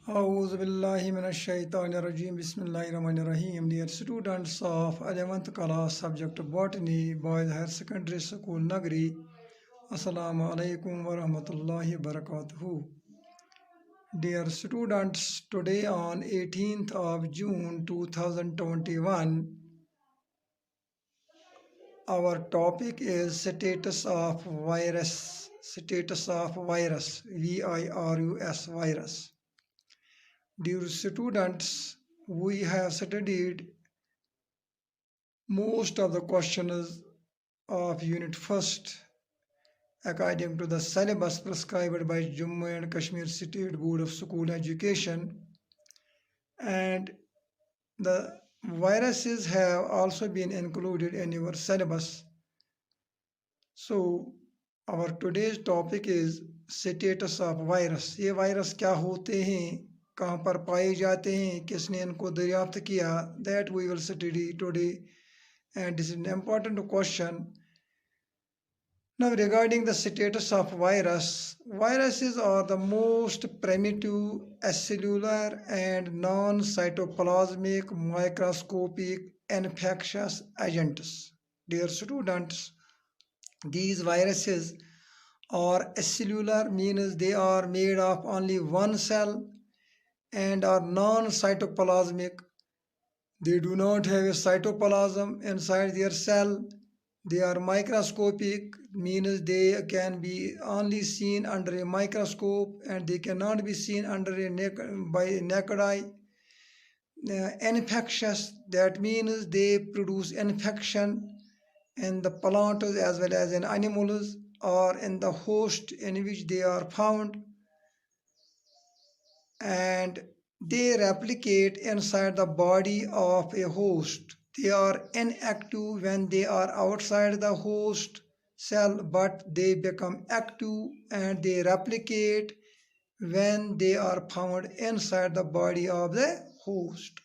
Auzubillahiminash-shaytanir-rajim. Bismillahir-rahmanir-rahim. Dear students of 11th class, subject Botany, Boys Higher Secondary School, Nagri. Assalamu alaikum wa rahmatullahi wa barakatuhu. Dear students, today on 18th of June 2021, our topic is status of virus. Status of virus, virus, virus. Dear students, we have studied most of the questions of Unit 1st according to the syllabus prescribed by Jammu and Kashmir State Board of School Education, and the viruses have also been included in your syllabus. So our today's topic is status of virus. ये virus क्या होते हैं, कहाँ पर पाए जाते हैं, किसने इनको दरियाफ्त किया, that we will study today, and this is an important question. Now regarding the status of virus, viruses are the most primitive acellular and non-cytoplasmic microscopic infectious agents. Dear students, these viruses are acellular, means they are made of only one cell, and are non-cytoplasmic. They do not have a cytoplasm inside their cell. They are microscopic, means they can be only seen under a microscope and they cannot be seen under by a naked eye. Infectious, that means they produce infection in the plants as well as in animals or in the host in which they are found, and they replicate inside the body of a host. They are inactive when they are outside the host cell, but they become active and they replicate when they are found inside the body of the host.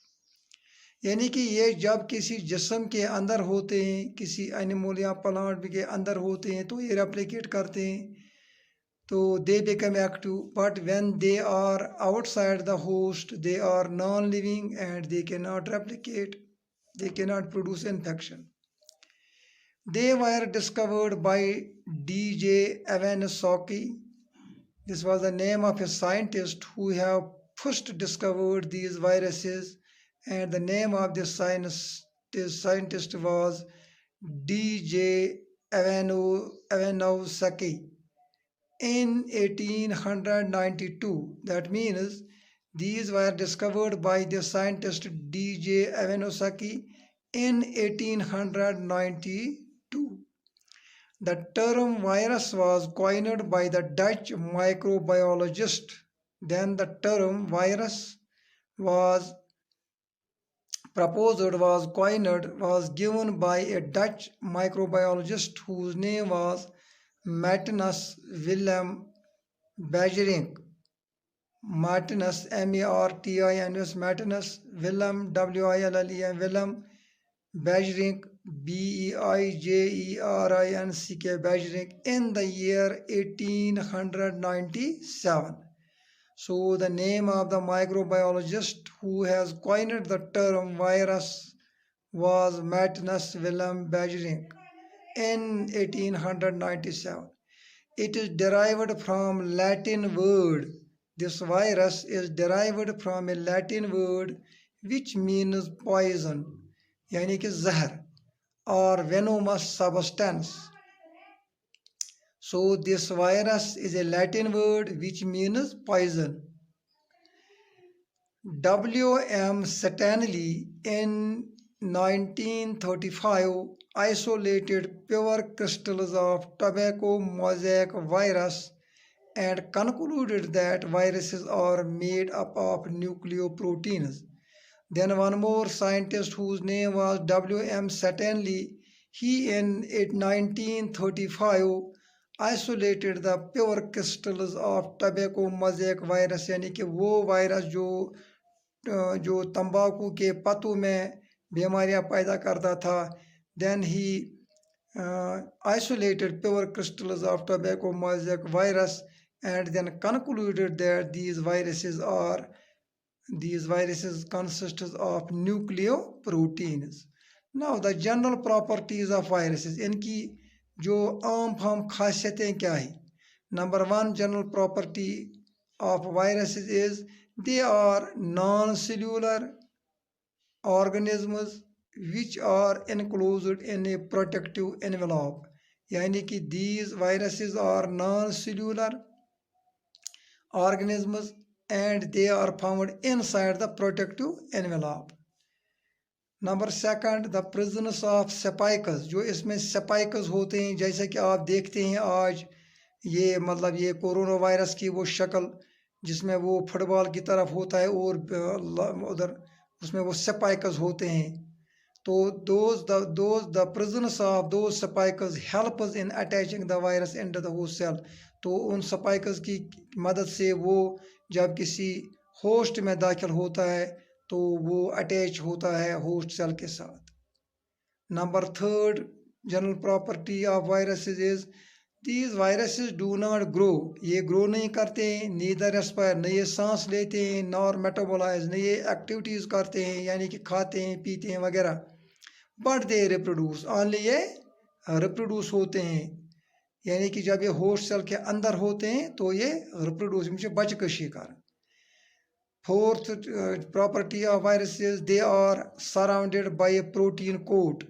यानी कि ये जब किसी जिस्म के अंदर होते हैं, किसी एनिमल या प्लांट के अंदर होते हैं, तो ये रेप्लिकेट करते हैं, so they become active. But when they are outside the host, they are non-living and they cannot replicate, they cannot produce infection. They were discovered by D.J. Evansaki. This was the name of a scientist who have first discovered these viruses, and the name of this scientist was D.J. Evansaki. In 1892, that means these were discovered by the scientist D.J. Evansaki in 1892. The term virus was coined by the Dutch microbiologist. Then the term virus was given by a Dutch microbiologist whose name was Martinus Willem Beijerinck. Martinus, M-A-R-T-I-N-U-S, Martinus Willem, W-I-L-L-E-M, Willem Beijerinck, B-E-I-J-E-R-I-N-C-K, Beijerinck, in the year 1897. So the name of the microbiologist who has coined the term virus was Martinus Willem Beijerinck in 1897. It is derived from Latin word. This virus is derived from a Latin word which means poison, यानी कि जहर, or venomous substance. So this virus is a Latin word which means poison. W.M. Stanley in 1935 isolated pure crystals of tobacco mosaic virus and concluded that viruses are made up of nucleoproteins. Then one more scientist whose name was W.M. Stanley, he in 1935 isolated the pure crystals of tobacco mosaic virus, यानी कि वो virus जो तंबाकू के पत्तों में बीमारियां पैदा करता था. Then he isolated pure crystals of tobacco mosaic virus and then concluded that these viruses are These viruses consist of nucleoproteins. Now the general properties of viruses, इनकी जो आम फाम खासियतें क्या है? Number one general property of viruses is they are non-cellular organisms which are enclosed in a protective envelope. यानी कि these viruses are non-cellular organisms and they are found inside the protective envelope. Number second the presence of spikes, जो इसमें spikes होते हैं, जैसे कि आप देखते हैं आज ये मतलब ये कोरोना वायरस की वो शक्ल जिसमें वो फुटबॉल की तरफ होता है और उधर उसमें वो स्पाइकस होते हैं. तो those the presence of those spikes helps in attaching the virus into the host cell. तो उन स्पाइकस की मदद से वो जब किसी होस्ट में दाखिल होता है तो वो अटैच होता है होस्ट सेल के साथ. Number third general property of viruses is these viruses do not grow, ये ग्रो नहीं करते हैं, नीदर रेस्पायर, न ये सांस लेते हैं, नॉर मेटाबोलाइज, न ये एक्टिविटीज़ करते हैं यानी कि खाते हैं पीते हैं वगैरह, बट दे रिप्रोड्यूस, ऑनली ये रिप्रोड्यूस होते हैं, यानी कि जब ये होस्ट सेल के अंदर होते हैं तो ये रिप्रोड्यूस मुझे बचकशी कर. Fourth property of viruses, they are surrounded by a protein coat.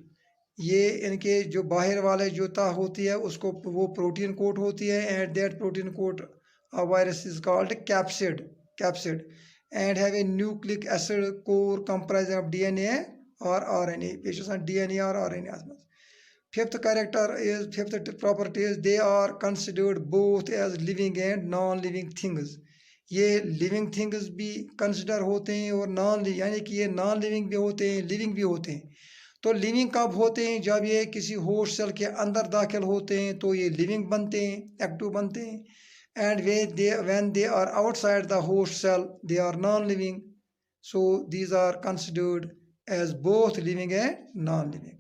ये इनके जो बाहर वाले जो ता होती है उसको वो प्रोटीन कोट होती है and that protein coat of virus is called capsid and have a nucleic acid core comprising of DNA or RNA. बेशक आसान DNA और RNA आसमान. Fifth property is they are considered both as living and non-living things. ये living things भी consider होते हैं और non यानी कि ये नॉन लिविंग भी होते हैं लिविंग भी होते हैं. तो लिविंग कब होते हैं? जब ये किसी होस्ट सेल के अंदर दाखिल होते हैं तो ये लिविंग बनते हैं, एक्टिव बनते हैं. And when they are outside the host cell they are non living. So these are considered as both living and non living.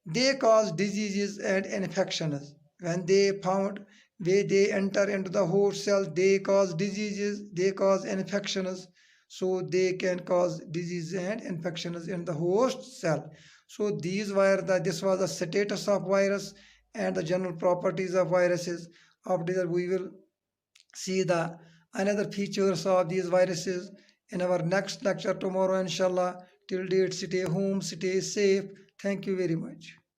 They cause diseases and infections. When they enter into the host cell, they cause diseases, they cause infections, so they can cause disease and infections in the host cell. So this was the status of virus and the general properties of viruses. After that we will see the another features of these viruses in our next lecture tomorrow inshallah. Till date, stay home, stay safe. Thank you very much.